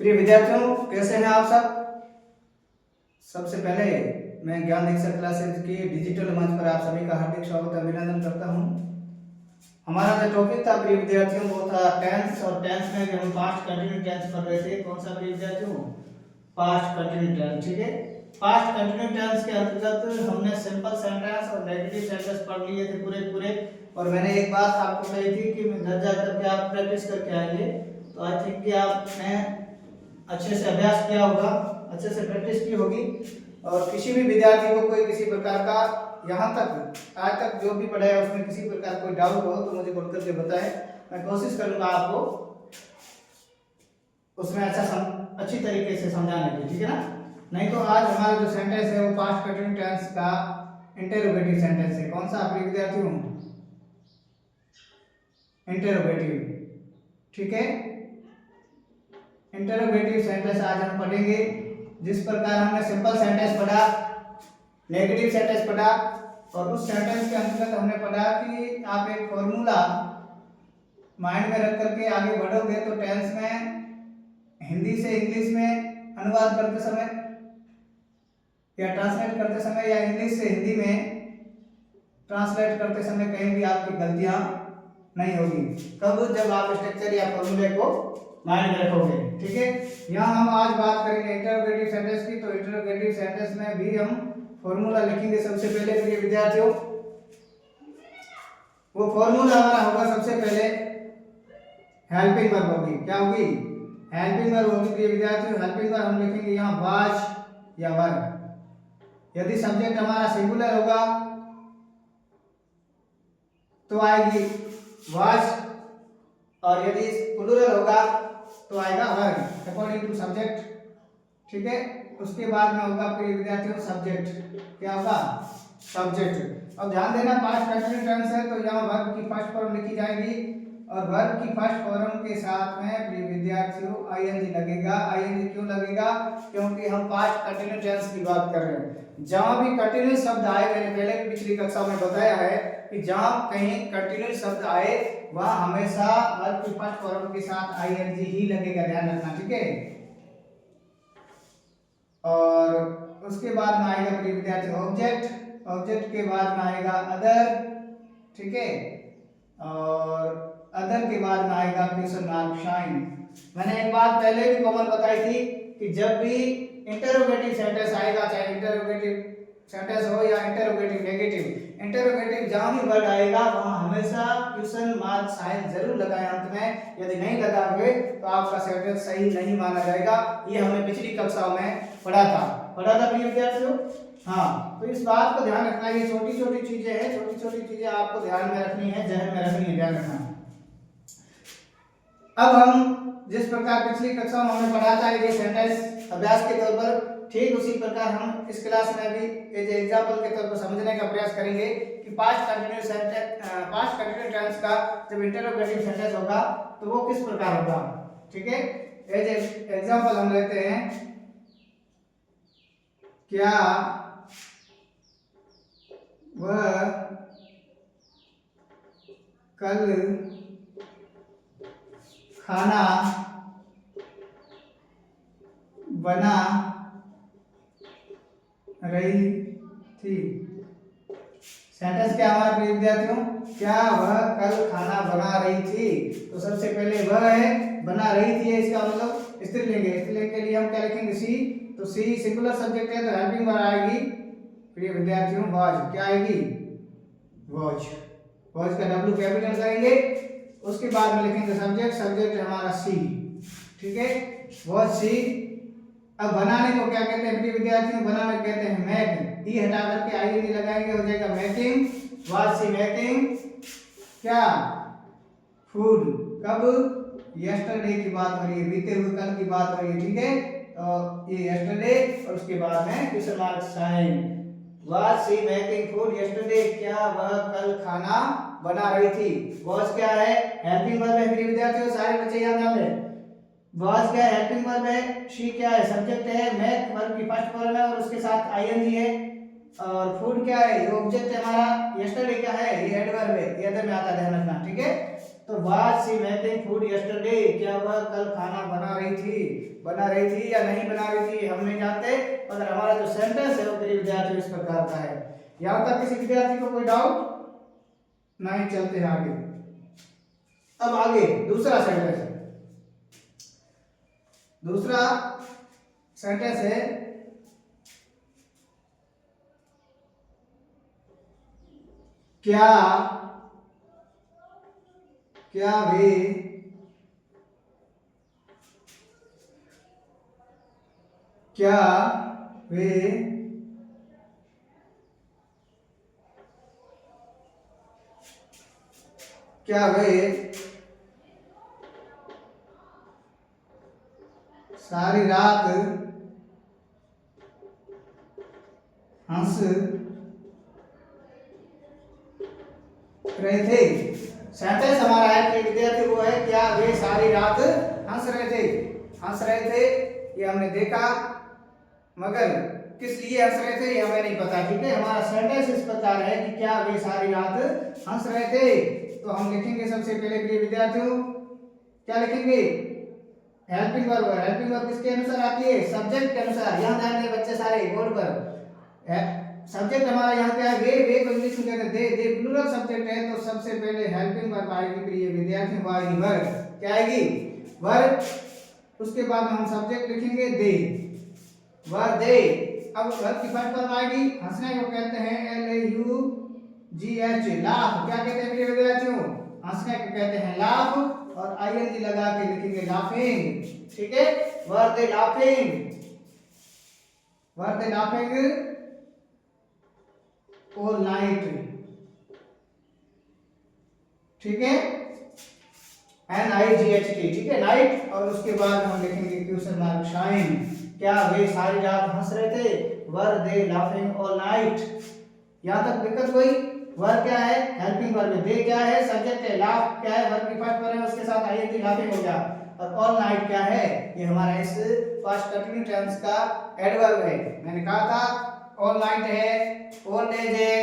प्रिय विद्यार्थियों, कैसे हैं आप सब। सबसे पहले मैं ज्ञान दीक्षा क्लासेज के डिजिटल मंच पर आप सभी का हार्दिक स्वागत अभिनंदन करता हूं। हमारा जो टॉपिक था प्रिय विद्यार्थियों वो था टेंस, और टेंस में भी हम पास्ट कंटिन्यूस टेंस पढ़ रहे थे। कौन सा प्रिय विद्यार्थियों? Past continuous tense. ठीक है, पास्ट कंटिन्यूस टेंस के अंतर्गत हमने सिंपल सेंटेंस और नेगेटिव सेंटेंस पढ़ लिए थे पूरे। और मैंने एक बात आपको कही थी कि घर जा करके आप प्रैक्टिस करके आएंगे, तो आई थिंक कि आपने अच्छे से अभ्यास किया होगा, अच्छे से प्रैक्टिस की होगी। और किसी भी विद्यार्थी को कोई किसी प्रकार का यहाँ तक आज तक जो भी पढ़ा है उसमें किसी प्रकार कोई डाउट हो तो मुझे बोल करके बताएं। मैं कोशिश करूंगा आपको उसमें अच्छी तरीके से समझाने की, ठीक है ना। नहीं तो आज हमारा जो सेंटेंस है वो पास्ट कंटिन्यूस टेंस का इंटरोगेटिव सेंटेंस है। कौन सा आपके विद्यार्थियों? इंटरोगेटिव। ठीक है, इंटरोगेटिव सेंटेंस आज हम पढ़ेंगे। जिस प्रकार हमने सिंपल सेंटेंस पढ़ा, नेगेटिव सेंटेंस पढ़ा, और उस सेंटेंस के अंतर्गत हमने पढ़ा कि आप एक फॉर्मूला माइंड में रख करके आगे बढ़ोगे तो टेंस में हिंदी से इंग्लिश में अनुवाद करते समय या ट्रांसलेट करते समय या इंग्लिश से हिंदी में ट्रांसलेट करते समय कहीं भी आपकी गलतियां नहीं होगी। कब? जब आप स्ट्रक्चर या फॉर्मूले को माइंड में रखोगे। ठीक है, यहाँ हम आज बात करेंगे इंटरोगेटिव सेंटेंस की। तो इंटरोगेटिव सेंटेंस में भी हम फॉर्मूला लिखेंगे। सबसे पहले प्रिय विद्यार्थियों, वो फॉर्मूला हमारा होगा सबसे पहले हेल्पिंग वर्ब होगी। क्या होगी? हेल्पिंग वर्ब होगी प्रिय विद्यार्थियों। हेल्पिंग वर्ब हम लिखेंगे यहाँ वाज या वर। यदि सब्जेक्ट हमारा सिंगुलर होगा तो आएगी वाज, और यदि प्लूरल होगा तो आएगा वर, अकॉर्डिंग टू सब्जेक्ट। ठीक है, उसके बाद में होगा प्रिय विद्यार्थियों सब्जेक्ट। क्या होगा? सब्जेक्ट। अब ध्यान देना, पास्ट कंटिन्यूस टेंस है तो यहाँ वर्ब की फर्स्ट फॉर्म लिखी जाएगी, और वर्ब की फर्स्ट फॉर्म के साथ में प्रिय विद्यार्थियों आईएनजी लगेगा। आईएनजी क्यों लगेगा? क्योंकि हम पास्ट कंटिन्यूस टेंस की बात कर रहे हैं। जहां भी कंटिन्यूस शब्द आए, मैंने पहले भी पिछली कक्षा में बताया है कि जहां कहीं कंटिन्यूस शब्द आए वहां हमेशा वर्ब की फर्स्ट फॉर्म के साथ आईएनजी ही लगेगा, ध्यान रखना। ठीक है, और उसके बाद में आएगा प्रिय विद्यार्थी ऑब्जेक्ट। ऑब्जेक्ट के बाद में आएगा अदर। ठीक है, और अदर के बाद में आएगा क्वेश्चन मार्क साइन। मैंने एक बात पहले भी कॉमन बताई थी कि जब भी इंटरोगेटिव सेंटेंस आएगा, चाहे इंटरोगेटिव सेंटेंस हो या इंटरोगेटिव नेगेटिव, इंटरोगेटिव जहां भी वर्ड आएगा वहां हमेशा क्वेश्चन मार्क साइन जरूर लगाएं अंत में। यदि नहीं लगाओगे तो आपका सेंटेंस सही नहीं माना जाएगा। ये हमने पिछली कक्षाओं में पढ़ा था प्रिय विद्यार्थियों। हाँ, तो इस बात को ध्यान रखना। ये छोटी छोटी चीजें हैं, छोटी छोटी चीजें आपको ध्यान में रखनी है, जहन में रखनी है, ध्यान रखना। अब हम जिस प्रकार पिछली कक्षा में हमने पढ़ा था ये सेंटेंस अभ्यास के तौर पर, ठीक उसी प्रकार हम इस क्लास में भी एज एग्जांपल के तौर पर समझने का प्रयास करेंगे कि पास्ट कंटिन्यूस टेंस का जब इंटरोगेटिव सेंटेंस होगा तो वो किस प्रकार होगा। ठीक है, एज एग्जांपल हम लेते हैं, क्या वह कल खाना बना रही थी। सेंटेंस क्या हमारा प्रिय विद्यार्थियों? क्या वह कल खाना बना रही थी। तो सबसे पहले वह है, बना रही थी है, इसका मतलब स्त्रीलिंग है। स्त्रीलिंग के लिए हम क्या लिखेंगे? सी। तो सी सिंगुलर सब्जेक्ट है तो हेल्पिंग वर्ब आएगी प्रिय विद्यार्थियों वाज। क्या आएगी? वाज। वाज का डब्ल्यू कैपिटल करेंगे, उसके बाद में लिखेंगे सब्जेक्ट। सब्जेक्ट हमारा सी। ठीक है, वाज सी। अब बनाने को क्या कहते हैं प्रिय विद्यार्थियों? बनाने को कहते हैं मेक। ई हटा करके आईएनजी लगाएंगे, हो जाएगा मेकिंग। वाज सी मेकिंग क्या? फूड। कब? यस्टरडे की बात हो रही है, बीते हुए कल की बात हो रही है। ठीक है, तो ये यस्टरडे और उसके बाद में question mark sign. Was she making food yesterday. क्या वह कल खाना बना रही थी। वाज क्या है? हेल्पिंग वर्ब है प्रिय विद्यार्थियों, सारे बच्चे याद रख लें। वाज क्या है? हेल्पिंग वर्ब है। शी क्या है? सब्जेक्ट है। मेक वर्ब की फर्स्ट फॉर्म है और उसके साथ आईएनजी है। और फूड क्या है? ये ऑब्जेक्ट है हमारा। यस्टरडे क्या है? ये एडवर्ब है, ये अदर में आता है, ध्यान रखना। ठीक है, तो तो was she making food yesterday, क्या वह कल खाना बना रही थी या नहीं बना रही थी हम नहीं जानते, मगर हमारा जो सेंटेंस है वो प्रिय विद्यार्थी इस प्रकार का है। यहाँ तक किसी विद्यार्थी को कोई डाउट नहीं? चलते हैं आगे। अब आगे दूसरा सेंटेंस है क्या वे क्या वे क्या वे सारी रात हंस रहे थे? सेंटेंस हमारा है कि विद्यार्थी वो है क्या वे सारी रात हंस रहे थे। ये हमने देखा, मगर किस लिए हंस रहे थे ये हमें नहीं पता। ठीक है, हमारा सेंटेंस इस प्रकार है कि क्या वे सारी रात हंस रहे थे। तो हम लिखेंगे सबसे पहले प्रिय विद्यार्थियों, क्या लिखेंगे? हेल्पिंग वर्ब किसके अनुसार आती है? सब्जेक्ट के अनुसार। यहाँ ध्यान दें बच्चे सारे बोर्ड पर। सब्जेक्ट हमारा यहाँ क्या है? वे को इंग्लिश में कहते हैं दे प्लूरल सब्जेक्ट है, तो सबसे पहले हेल्पिंग वर्ब आएगी प्रिय विद्यार्थियों, आएगी वर्ब। क्या आएगी? वर्ब। उसके बाद हम सब्जेक्ट लिखेंगे दे, वर्ब दे। अब वर्ब की फर्स्ट फॉर्म आएगी, हंसने को कहते हैं LAUGH, लाफ। क्या कहते हैं प्रिय विद्यार्थियों? हंसने को कहते हैं लाफ, और ING लगा के लिखेंगे लाफिंग। ठीक है, वर्ब दे लाफिंग ऑल नाइट। ठीक है, NIGHT। ठीक है, नाइट। और उसके बाद हम लिखेंगे क्वेश्चन मार्क शाइन। क्या वे सारी रात हंस रहे थे? वर दे लाफिंग ऑल नाइट। यहां तक दिक्कत कोई? वर क्या है? Helping verb. दे क्या है? सब्जेक्ट है। लाफ क्या है? वर्ब की फर्स्ट फॉर्म है, उसके साथ ING लाफिंग हो गया। और ऑल नाइट क्या है? ये हमारा इस पास्ट कंटिन्यू टेंस का एडवर्ब है। मैंने कहा था ऑल नाइट है, ऑल डेज है,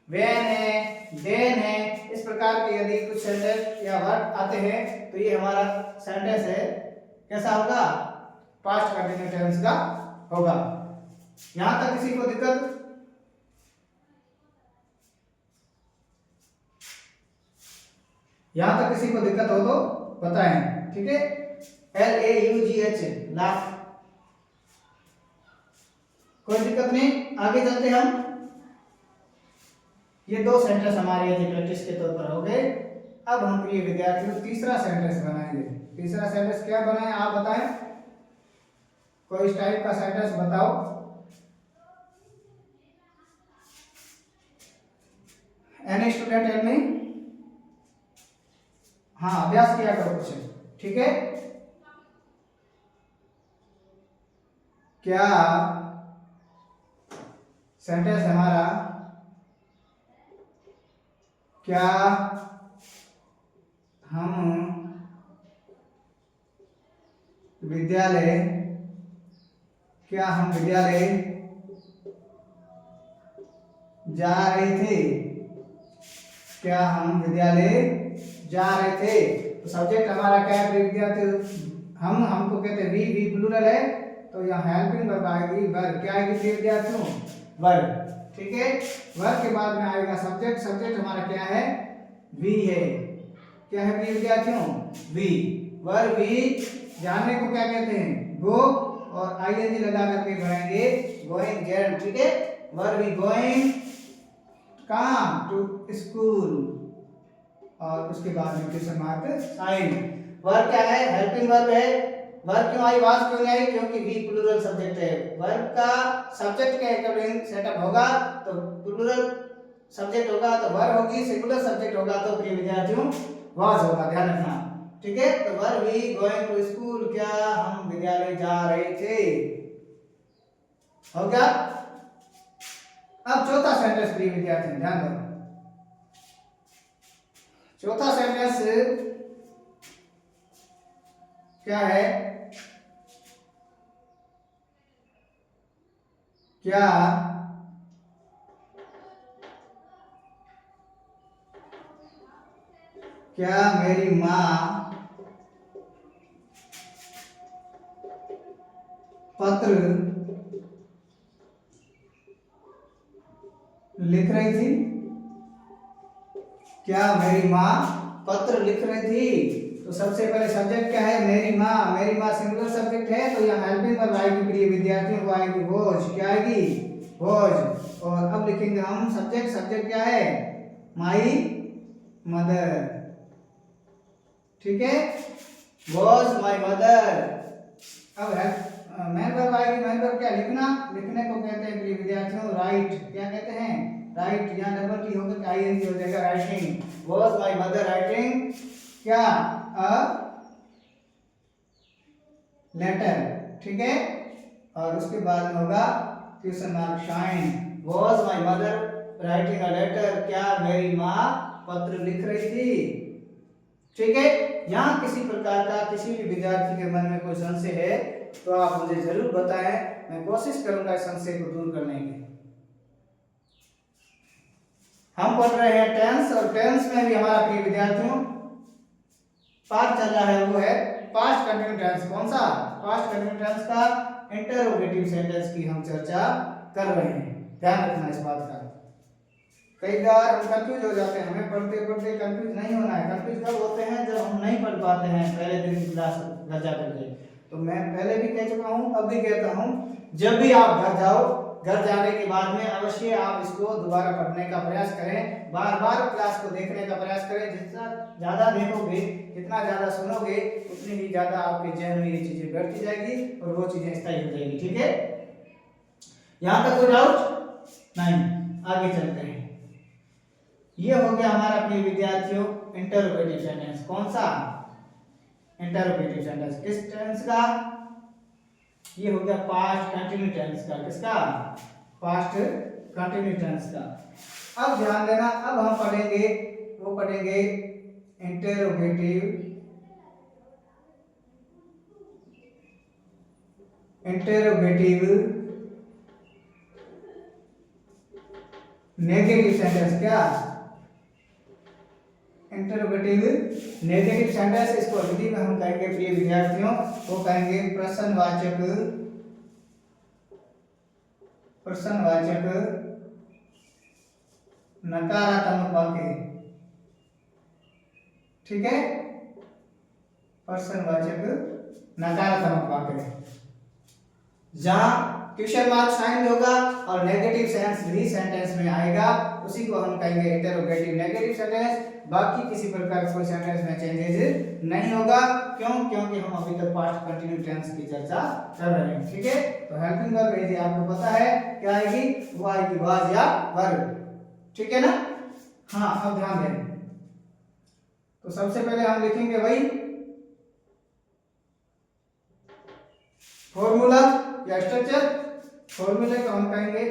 व्हेन है, देन है। इस प्रकार के यदि कुछ सेंटेंस या वर्ड आते हैं तो ये हमारा सेंटेंस है, कैसा होगा? पास्ट कंटिन्यू टेंस का होगा। यहां तक किसी को दिक्कत? यहां तक किसी को दिक्कत हो तो बताएं। ठीक है, LAUGH, लाफ। कोई दिक्कत नहीं, आगे चलते हम। ये दो सेंटेंस हमारे यदि प्रैक्टिस के तौर पर हो गए। अब हम प्रिय विद्यार्थियों तीसरा सेंटेंस बनाएंगे। तीसरा सेंटेंस क्या बनाएं आप बताएं? कोई इस टाइप का सेंटेंस बताओ। Any student tell me. हाँ, अभ्यास किया करो कुछ। ठीक है, क्या सेंटेंस हमारा, क्या हम विद्यालय जा रहे थे? क्या हम विद्यालय जा रहे थे? तो सब्जेक्ट हमारा क्या है विद्यार्थी? हमको कहते हैं वी प्लूरल है, तो यहाँ हेल्पिंग वर्ब आएगी वर्ब। क्या आएगी विद्यार्थियों? वर्ब। ठीक है, वर्ब के बाद में आएगा सब्जेक्ट हमारा क्या है? वी है। क्या है विद्यार्थियों? वी। वर्ब वी जाने को क्या कहते हैं? गो, और ING लगा करके बढ़ाएंगे गोइंग जेड। ठीक है, वर्ब वी गोइंग कहाँ? टू स्कूल, और उसके बाद में क्वेश्चन मार्क साइन। वर्ब क्या है? हेल्पिंग वर्ब है। वर्ब क्यों आई? वाज क्यों आई? क्योंकि वी प्लूरल सब्जेक्ट है। वर्ब का सब्जेक्ट के अकॉर्डिंग सेटअप होगा, तो प्लूरल सब्जेक्ट होगा तो वर्ब होगी, सिंगुलर सब्जेक्ट होगा तो प्रिय विद्यार्थियों वाज होगा। ध्यान रखना। ठीक है, तो verb we going to school, क्या हम विद्यालय जा रहे थे। हो गया। अब चौथा सेंटेंस प्रिय विद्यार्थी ध्यान दो। चौथा सेंटेंस क्या है? क्या क्या मेरी माँ पत्र लिख रही थी? क्या मेरी माँ पत्र लिख रही थी? तो सबसे पहले सब्जेक्ट क्या है? मेरी माँ। मेरी माँ सिंगुलर सब्जेक्ट है, तो यहाँ हेल्पिंग वर्ब आएगी प्रिय विद्यार्थियों, वो आएगी वॉज। क्या आएगी? वॉज। और अब लिखेंगे हम सब्जेक्ट। सब्जेक्ट क्या है? My mother. ठीक है, वॉज माई मदर। अब है मेन वर्ब आएगी। मेन वर्ब क्या? लिखना। लिखने को कहते हैं प्रिय विद्यार्थियों राइट। क्या कहते हैं? राइट। यहाँ डबल टी होकर आईएनजी हो जाएगा, writing. Was my mother writing क्या? A letter. ठीक है, और उसके बाद में होगा question mark sign. Was my mother writing a letter? क्या मेरी माँ पत्र लिख रही थी? ठीक है, यहाँ किसी प्रकार का किसी भी विद्यार्थी के मन में कोई संशय है तो आप मुझे जरूर बताएं, मैं कोशिश करूंगा इस संशय को दूर करने की। हम पढ़ रहे हैं टेंस, और टेंस में भी हमारा प्रिय विद्यार्थियों पार्ट चल रहा है, वो है पास्ट कंटिन्यू टेंस। कौन सा? पास्ट कंटिन्यू टेंस का इंटरोगेटिव सेंटेंस की हम चर्चा कर रहे हैं। ध्यान रखना इस बात का। कई बार हम कंफ्यूज हो जाते हैं, हमें पढ़ते पढ़ते कंफ्यूज नहीं होना है। कंफ्यूज कब होते हैं? जब हम नहीं पढ़ पाते हैं पहले दिन की क्लास घर जा करके। तो मैं पहले भी कह चुका हूँ, अब भी कहता हूँ, जब भी आप घर जाओ, घर जाने के बाद में अवश्य आप इसको दोबारा पढ़ने का प्रयास करें, बार बार क्लास को देखने का प्रयास करें। जितना ज्यादा देखोगे, जितना ज्यादा सुनोगे, उतनी ही ज्यादा आपके जहन में ये चीजें बैठती जाएगी और वो चीजें स्थायी हो जाएगी। ठीक है, यहाँ तक कोई डाउट नहीं? आगे चलते हैं। ये हो गया हमारा प्रिय विद्यार्थियों इंटरोगेटिव सेंटेंस। कौन सा? Interrogative sentence. किस टेंस का? ये हो गया पास्ट कंटिन्यू टेंस का। किसका? पास्ट कंटिन्यू टेंस का। अब ध्यान देना, अब हम पढ़ेंगे, वो पढ़ेंगे इंटरोगेटिव नेगेटिव सेंटेंस। क्या? Interrogative negative sentence. इसको हिंदी में हम कहेंगे प्रिय विद्यार्थियों, वो कहेंगे प्रश्नवाचक नकारात्मक वाक्य। ठीक है, प्रश्नवाचक नकारात्मक वाक्य। जहां क्वेश्चन मार्क साइन होगा और नेगेटिव सेंस भी सेंटेंस में आएगा, उसी को हम कहेंगे इंटरोगेटिव नेगेटिव सेंटेंस। बाकी किसी प्रकार कोई सेंटेंस में चेंजेस नहीं होगा। क्यों? क्योंकि हम अभी तक पास्ट कंटिन्यू टेंस की चर्चा कर रहे हैं। ठीक है, तो हेल्पिंग वर्ब यदि आपको पता है क्या आएगी, वो आएगी वाज या वर। ठीक है ना? हाँ, अब ध्यान दें, तो सबसे पहले हम लिखेंगे वही फॉर्मूला या स्ट्रक्चर। फॉर्मूले को हम कहेंगे,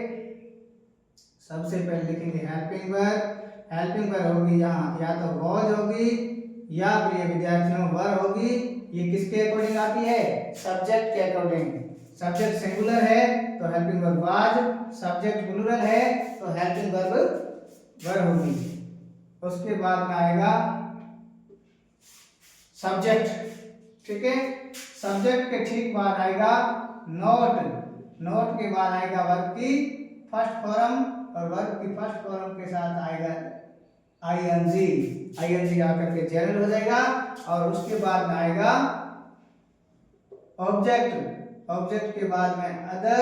सबसे पहले लिखेंगे हेल्पिंग वर्ब। हेल्पिंग वर्ब होगी यहाँ या तो वॉज होगी या प्रिय विद्यार्थियों वर होगी। ये किसके अकॉर्डिंग आती है? सब्जेक्ट के अकॉर्डिंग। सब्जेक्ट सिंगुलर है तो helping verb was, subject plural है तो हेल्पिंग वर्ब वर होगी। उसके बाद में आएगा सब्जेक्ट। ठीक है, सब्जेक्ट के ठीक बाद आएगा नोट। नोट के बाद आएगा वर्ब की फर्स्ट फॉर्म, और वर्ब की फर्स्ट फॉर्म के साथ आएगा आईएनजी। आईएनजी आकर के जनरल हो जाएगा, और उसके बाद में आएगा ऑब्जेक्ट। ऑब्जेक्ट के बाद में अदर,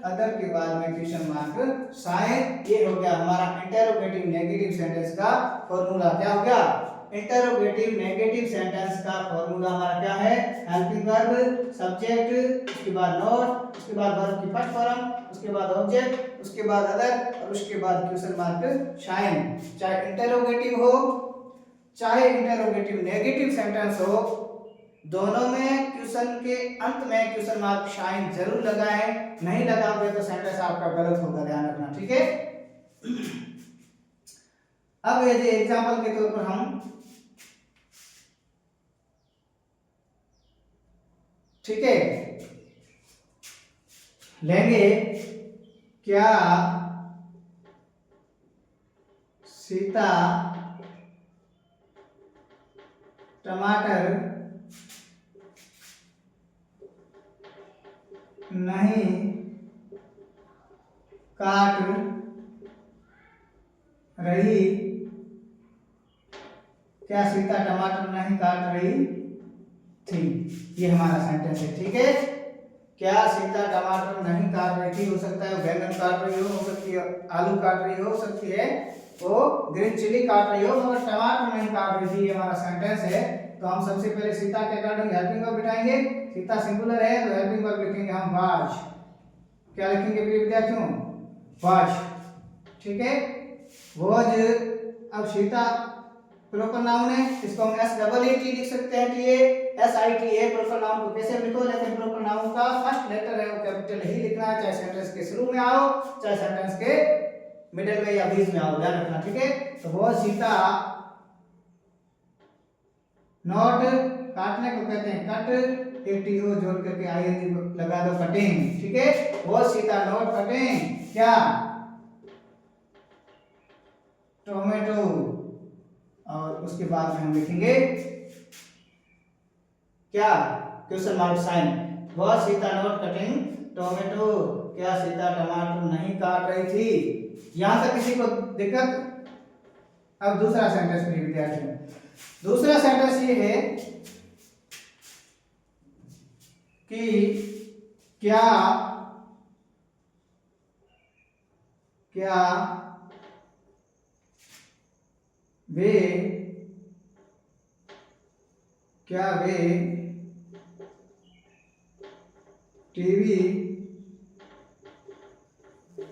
अदर के बाद में क्वेश्चन मार्क साइन। ये हो गया हमारा इंटरोगेटिव नेगेटिव सेंटेंस का फॉर्मूला। क्या हो गया? इंटरोगेटिव नेगेटिव सेंटेंस का फॉर्मूला हमारा क्या है? हेल्पिंग वर्ब, सब्जेक्ट, उसके बाद नोट, उसके बाद वर्ब की फर्स्ट फॉर्म, उसके बाद ऑब्जेक्ट, उसके बाद अदर, और उसके बाद क्वेश्चन मार्क साइन। चाहे इंटरोगेटिव हो चाहे इंटरोगेटिव नेगेटिव सेंटेंस हो, दोनों में क्वेश्चन के अंत में क्वेश्चन मार्क साइन जरूर लगाएं। नहीं लगाओगे तो सेंटेंस आपका गलत होगा, ध्यान रखना। ठीक है, अब यदि एग्जांपल के तौर पर हम, ठीक है, लेंगे क्या सीता टमाटर नहीं काट रही, क्या सीता टमाटर नहीं काट रही थी? ये हमारा सेंटेंस है। ठीक है, क्या सीता टमाटर नहीं काट रही थी? हो सकता है बैंगन काट रही हो सकती है आलू काट रही हो सकती है वो ग्रीन चिली काट रही हो, मगर टमाटर नहीं काट रही थी। ये हमारा सेंटेंस है। तो हम सबसे पहले सीता के अकॉर्डिंग हेल्पिंग वर्ब बिठाएंगे। सीता सिंगुलर है तो हेल्पिंग वर्ब लिखेंगे हम वाज। क्या लिखेंगे प्रिय विद्यार्थियों? वाज। ठीक है, वाज। अब सीता प्रॉपर नाउन है, इसको हम एस डबल ए टी लिख सकते हैं। T A S I T A proper noun को कैसे लिखो, लेकिन प्रॉपर नाउन का फर्स्ट लेटर है वो कैपिटल ही लिखना है, चाहे सेंटेंस के शुरू में आओ चाहे सेंटेंस के मिडिल में या बीच में आओ, ध्यान रखना। ठीक है, तो वो सीता नॉट, काटने को कहते हैं कट, एक टी ओ जोड़ करके आईएनजी लगा दो, कटिंग। ठीक है, वो सीता नॉट कटिंग क्या टोमेटो, और उसके बाद में हम लिखेंगे क्या क्वेश्चन मार्क साइन। वह सीता नॉट कटिंग टोमेटो, क्या सीता टमाटर नहीं काट रही थी? यहां तक किसी को दिक्कत? अब दूसरा सेंटेंस मेरे विद्यार्थियों, दूसरा सेंटेंस ये है कि क्या वे टीवी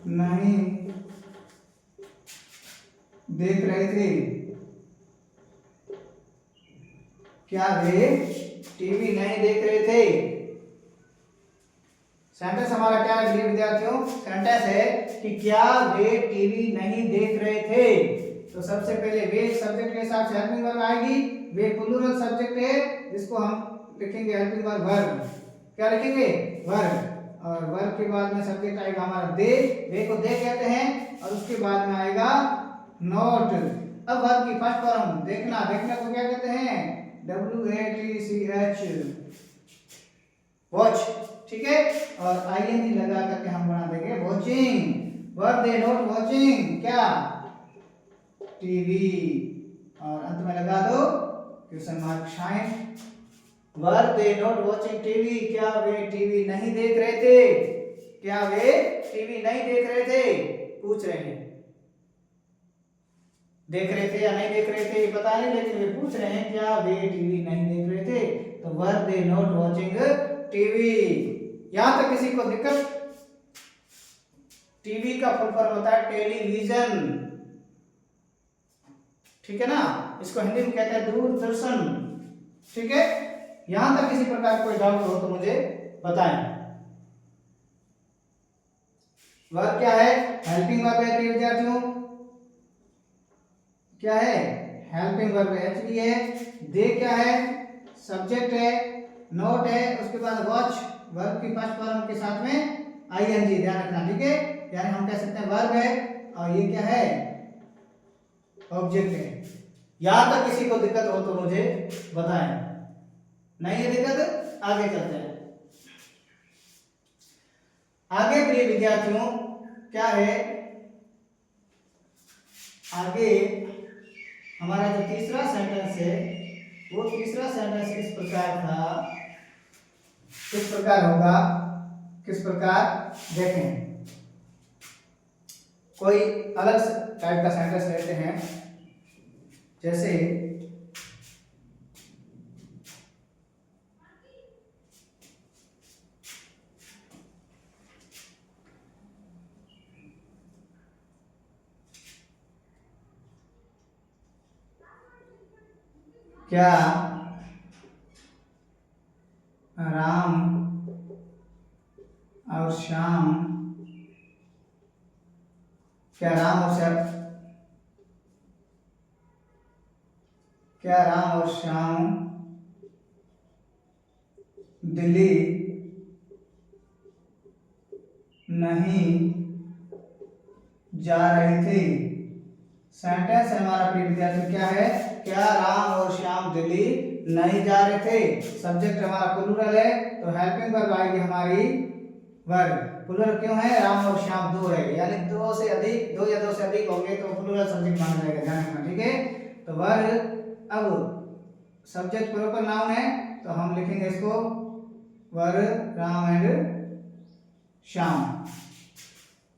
नहीं देख रहे थे? क्या वे टीवी नहीं देख रहे थे? सेंटेंस हमारा क्या है विद्यार्थियों? सेंटेंस है कि क्या वे टीवी नहीं देख रहे थे। तो सबसे पहले वे सब्जेक्ट के हिसाब से हेल्पिंग वर्ब आएगी। वे प्लूरल सब्जेक्ट है, जिसको हम लिखेंगे हेल्पिंग वर्ब वर्ब। क्या लिखेंगे? वर्ब। और वर्ब के बाद में सब्जेक्ट आएगा हमारा दे, वे को दे कहते हैं, और उसके बाद में आएगा नॉट। अब वर्ब की फर्स्ट फॉर्म देखना, देखने को क्या कहते हैं? WATCH, watch. ठीक है, और आईएनजी लगा करके हम बना देंगे watching. Verb they not watching क्या टीवी, और अंत में लगा दो question mark sign. Verb they not watching TV, क्या वे टीवी नहीं देख रहे थे? क्या वे टीवी नहीं देख रहे थे? पूछ रहे हैं, देख रहे थे या नहीं देख रहे थे पता नहीं, लेकिन वे पूछ रहे हैं क्या वे टीवी नहीं देख रहे थे। तो verb they not watching TV. यहां तक किसी को दिक्कत? टीवी का फुल फॉर्म होता है टेलीविजन। ठीक है ना, इसको हिंदी में कहते हैं दूरदर्शन। ठीक है, यहां तक किसी प्रकार कोई डाउट हो तो मुझे बताएं। वर्ब क्या है? हेल्पिंग वर्ब है विद्यार्थियों। क्या है? हेल्पिंग वर्ब एचवी है। दे क्या है? सब्जेक्ट है। नोट है, उसके बाद वॉच वर्ब की फर्स्ट फॉर्म के साथ में आईएनजी, ध्यान रखना। ठीक है, यानी हम कह सकते हैं वर्ब है, और ये क्या है? ऑब्जेक्ट है। यहां तक किसी को दिक्कत हो तो मुझे बताएं। नहीं है दिक्कत? आगे चलते हैं। आगे प्रिय विद्यार्थियों क्या है? आगे हमारा जो तीसरा सेंटेंस है, वो तीसरा सेंटेंस इस प्रकार था, किस प्रकार होगा, किस प्रकार देखें। कोई अलग टाइप का सेंटेंस लेते हैं, जैसे क्या राम और श्याम, क्या राम और श्याम दिल्ली नहीं जा रहे थे? सेंटेंस है हमारा प्रिय विद्यार्थी, क्या है? क्या राम और श्याम दिल्ली नहीं जा रहे थे। सब्जेक्ट हमारा प्लूरल है तो हेल्पिंग वर्ब आएगी हमारी वर्ब। प्लूरल क्यों है? राम और श्याम दो है, यानी दो से अधिक, दो या दो से अधिक होंगे तो प्लूरल सब्जेक्ट माना जाएगा, ध्यान रखना, ठीक है। तो वर्ब, अब सब्जेक्ट प्रॉपर नाउन है तो हम लिखेंगे इसको वर्ब राम एंड श्याम।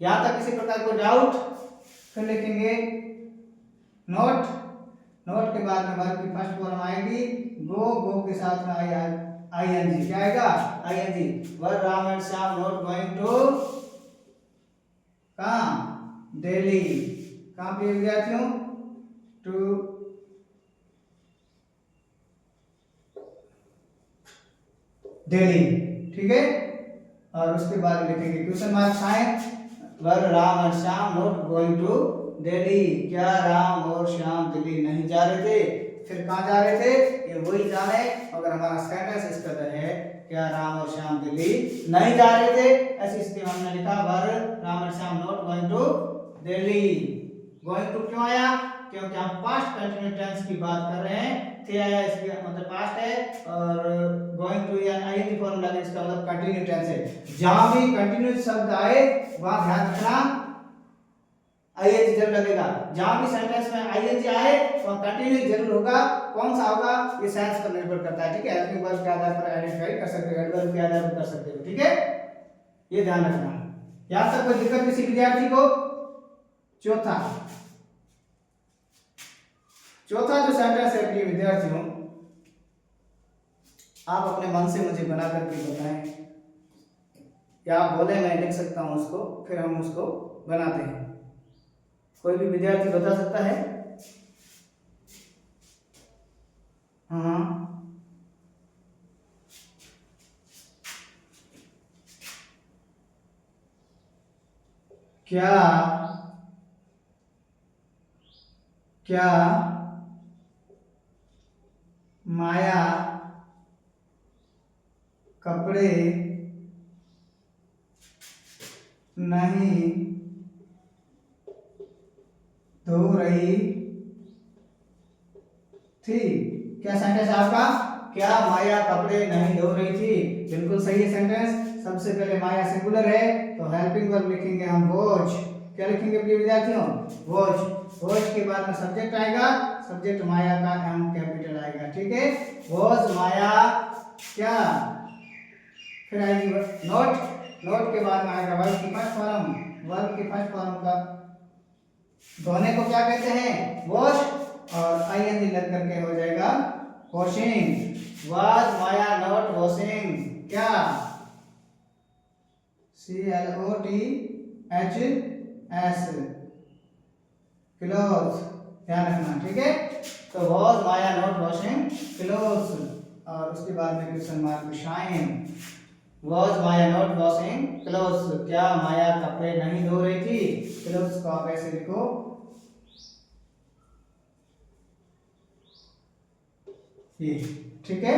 यहां तक किसी प्रकार कोई डाउट? फिर लिखेंगे नोट। नोट के बाद में वर्ब की फर्स्ट फॉर्म आएगी गो, गो के साथ में आईएनजी, क्या आएगा? ING. Verb Ram and Shyam not going to कहाँ? दिल्ली। कहाँ पे विद्यार्थियों? टू दिल्ली, ठीक है। और उसके बाद लिखेंगे question mark sign, verb Ram and Shyam not going to Delhi. क्या राम और श्याम दिल्ली नहीं जा रहे थे? फिर कहाँ जा रहे थे? ये वही जाने, अगर हमारा सेंटेंस इस कदर है क्या राम और श्याम दिल्ली नहीं जा रहे थे, ऐसी स्थिति हमने लिखा verb Ram and Shyam not going to Delhi. Going to क्यों आया? क्योंकि हम पास्ट कंटिन्यूस टेंस की बात कर रहे हैं। थे आया इसके मतलब पास्ट है, और गोइंग टू या आईएनजी फॉर्म लगे इसका मतलब कंटिन्यूस टेंस है। जहां भी कंटिन्यूस शब्द आए वहां ध्यान रखना आईएनजी जरूर लगेगा। जहां भी सेंटेंस में आईएनजी आए वहां कंटिन्यूस जरूर होगा। कौन सा होगा ये सेंस पर निर्भर करता है, ठीक है। हेल्पिंग वर्ब के आधार पर आइडेंटिफाई कर सकते हो, एडवर्ब के आधार पर कर सकते हो, ठीक है, ये ध्यान रखना। यहां तक कोई दिक्कत किसी विद्यार्थी को? चौथा जो सेंटेंस है प्रिय विद्यार्थियों, आप अपने मन से मुझे बना करके बताएं, या आप बोले मैं लिख सकता हूं उसको, फिर हम उसको बनाते हैं। कोई भी विद्यार्थी बता सकता है? हाँ, क्या माया कपड़े नहीं धो रही थी? क्या सेंटेंस है आपका? क्या माया कपड़े नहीं धो रही थी? बिल्कुल सही है सेंटेंस। सबसे पहले माया सिंगुलर है तो हेल्पिंग वर्ब लिखेंगे हम वॉच। क्या लिखेंगे प्रिय विद्यार्थियों? वॉच। वॉच के बाद में सब्जेक्ट आएगा, सब्जेक्ट माया का एम कैपिटल आएगा, ठीक है। वॉच माया क्या, फिर आएगी नोट। नोट के बाद में आएगा वर्ब की फर्स्ट फॉर्म। वर्ब की फर्स्ट फॉर्म का धोने को क्या कहते हैं? वॉश, और आईएनजी लग करके हो जाएगा washing. Was Maya not washing क्या? CLOTHS क्लोथ्स, ध्यान रखना, ठीक है। तो was Maya not washing clothes, और उसके बाद में question mark shine. Was Maya not washing clothes, क्या माया कपड़े नहीं धो रही थी? क्लोथ्स को आप ऐसे लिखो, ये, ठीक है।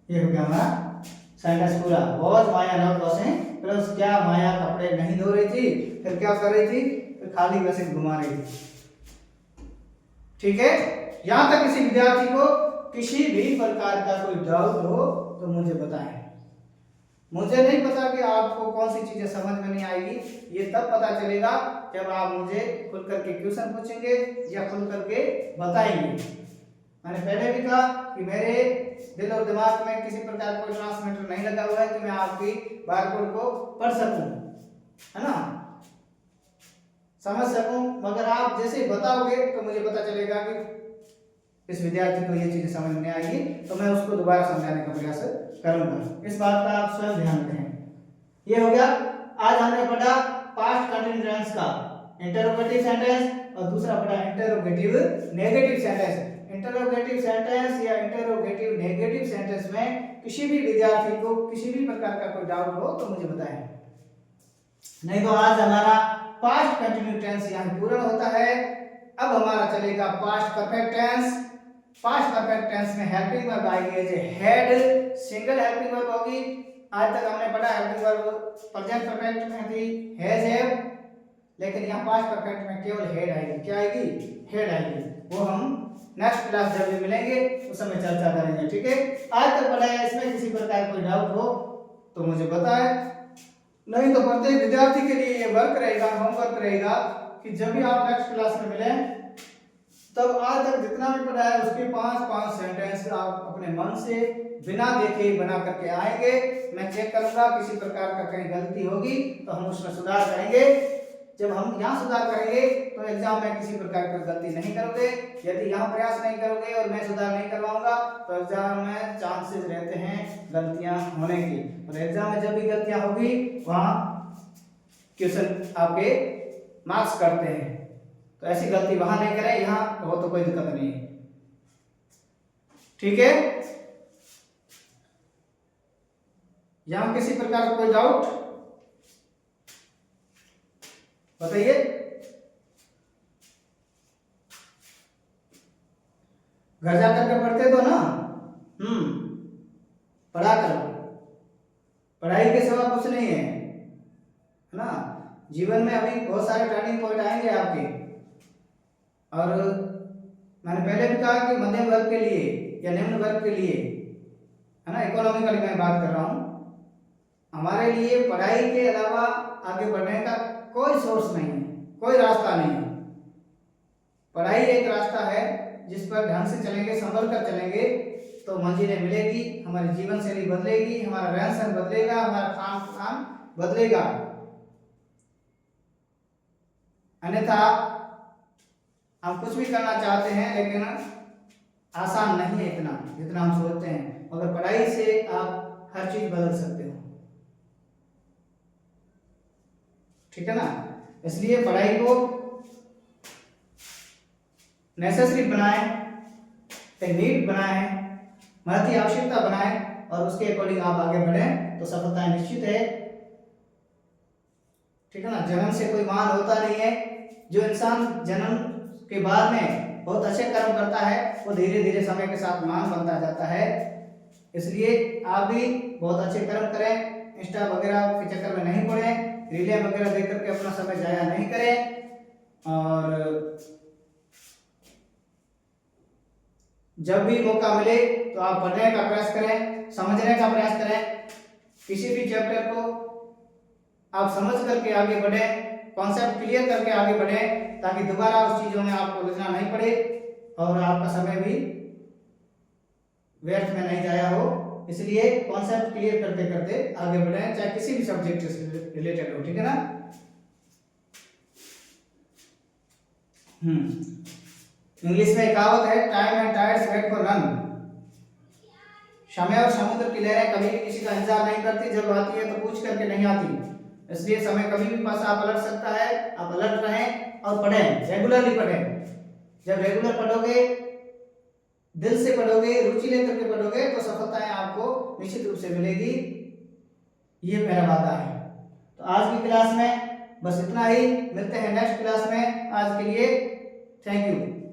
ये हो गया हमारा सेंटेंस पूरा। Was Maya not washing clothes, क्या माया कपड़े नहीं धो रही थी? फिर क्या कर रही थी? फिर खाली वैसे घुमा रही थी, ठीक है। यहां तक किसी विद्यार्थी को किसी भी प्रकार का कोई डाउट हो तो मुझे बताएं। मुझे नहीं पता कि आपको कौन सी चीजें समझ में नहीं आएगी, ये तब पता चलेगा जब आप मुझे खुल करके क्वेश्चन पूछेंगे या खुल करके बताएंगे। मैंने पहले भी कहा कि मेरे दिल और दिमाग में किसी प्रकार कोई ट्रांसमीटर नहीं लगा हुआ है कि मैं आपकी बारकोड को पढ़ सकूं, है ना, समझ सकूं, मगर आप जैसे बताओगे तो मुझे पता चलेगा कि इस विद्यार्थी को ये चीजें समझ में आएगी, तो मैं उसको दोबारा समझाने का प्रयास करूंगा। इस बात का आप स्वयं ध्यान रखें। ये हो गया, आज हमने पढ़ा पास्ट कंटिन्यूस टेंस का इंटरोगेटिव सेंटेंस और दूसरा पढ़ा interrogative negative sentence. Interrogative sentence या इंटरोगेटिव नेगेटिव सेंटेंस में किसी भी विद्यार्थी को किसी भी प्रकार का कोई डाउट हो तो मुझे बताएं, नहीं तो आज हमारा पास्ट कंटिन्यूस टेंस यहाँ पूर्ण होता है। अब हमारा चलेगा past perfect tense. Past perfect tense में हेल्पिंग वर्ब आएगी as had, single helping verb होगी। आज तक हमने पढ़ा हेल्पिंग वर्ब प्रेजेंट परफेक्ट में थी हैज हैव, लेकिन यहाँ पास्ट परफेक्ट में केवल हेड आएगी। क्या आएगी? हेड आएगी। वो हम नेक्स्ट क्लास जब भी मिलेंगे उस समय चर्चा करेंगे। ठीक है, आज तक पढ़ा है, इसमें किसी प्रकार कोई डाउट हो तो मुझे बताएं, नहीं तो प्रत्येक विद्यार्थी के लिए ये वर्क रहेगा, होमवर्क रहेगा कि जब भी आप नेक्स्ट क्लास में मिलें तब आज तक जितना भी पढ़ा है उसके 5-5 सेंटेंस आप अपने मन से बिना देखे बना करके आएंगे। मैं चेक करूंगा किसी प्रकार का कहीं गलती होगी तो हम उसमें सुधार करेंगे। जब हम यहाँ सुधार करेंगे तो एग्जाम में किसी प्रकार की गलती नहीं करोगे। यदि यहाँ प्रयास नहीं करोगे और मैं सुधार नहीं करवाऊंगा तो एग्जाम में चांसेस रहते हैं गलतियां होने की, और एग्जाम में जब भी गलतियां होगी वहां क्वेश्चन आपके मार्क्स करते हैं, तो ऐसी गलती वहां नहीं करें, यहाँ हो तो कोई दिक्कत नहीं है। ठीक है, यहाँ किसी प्रकार का कोई डाउट बताइए। घर जाकर के पढ़ते तो ना, पढ़ा करो, पढ़ाई के सिवा कुछ नहीं है ना। जीवन में अभी बहुत सारे टर्निंग पॉइंट आएंगे आपके, और मैंने पहले भी कहा कि मध्यम वर्ग के लिए या निम्न वर्ग के लिए, है ना, इकोनॉमिकली मैं बात कर रहा हूं, हमारे लिए पढ़ाई के अलावा आगे बढ़ने का कोई सोर्स नहीं है, कोई रास्ता नहीं है। पढ़ाई एक रास्ता है जिस पर ढंग से चलेंगे, संभल कर चलेंगे तो मंजिलें मिलेगी, हमारी जीवन शैली बदलेगी, हमारा रहन सहन बदलेगा, हमारा खान पान बदलेगा। अन्यथा हम कुछ भी करना चाहते हैं लेकिन आसान नहीं है इतना जितना हम सोचते हैं, मगर पढ़ाई से आप हर चीज बदल सकते हो। ठीक है ना, इसलिए पढ़ाई को नेसेसरी बनाएं, एक नीड बनाएं, महती आवश्यकता बनाएं और उसके अकॉर्डिंग आप आगे बढ़ें तो सफलता निश्चित है। ठीक है ना, जन्म से कोई मान होता नहीं है। जो इंसान जन्म के बाद में बहुत अच्छे कर्म करता है वो धीरे धीरे समय के साथ मान बनता जाता है। इसलिए आप भी बहुत अच्छे कर्म करें, इंस्टा वगैरह के चक्कर में नहीं पड़े, रीलें वगैरह देख करके अपना समय जाया नहीं करें, और जब भी मौका मिले तो आप पढ़ने का प्रयास करें, समझने का प्रयास करें। किसी भी चैप्टर को आप समझ करके आगे बढ़ें, कॉन्सेप्ट क्लियर करके आगे बढ़ें, ताकि दोबारा उस चीजों में आपको उलझना नहीं पड़े और आपका समय भी व्यर्थ में नहीं जाया हो। इसलिए कॉन्सेप्ट क्लियर करते करते आगे बढ़ें, चाहे किसी भी सब्जेक्ट से रिलेटेड हो। ठीक है ना। इंग्लिश में कहावत है, time and tides wait for none. समय और समुद्र की लहरें कभी भी किसी का इंतजार नहीं करती, जब आती है तो पूछ करके नहीं आती। इसलिए समय कभी भी पास आप पलट सकता है, आप अलर्ट रहें और पढ़ें, रेगुलरली पढ़ें। जब रेगुलर पढ़ोगे, दिल से पढ़ोगे, रुचि लेकर के पढ़ोगे तो सफलताएं आपको निश्चित रूप से मिलेगी, ये मेरा वादा है। तो आज की क्लास में बस इतना ही, मिलते हैं नेक्स्ट क्लास में। आज के लिए थैंक यू।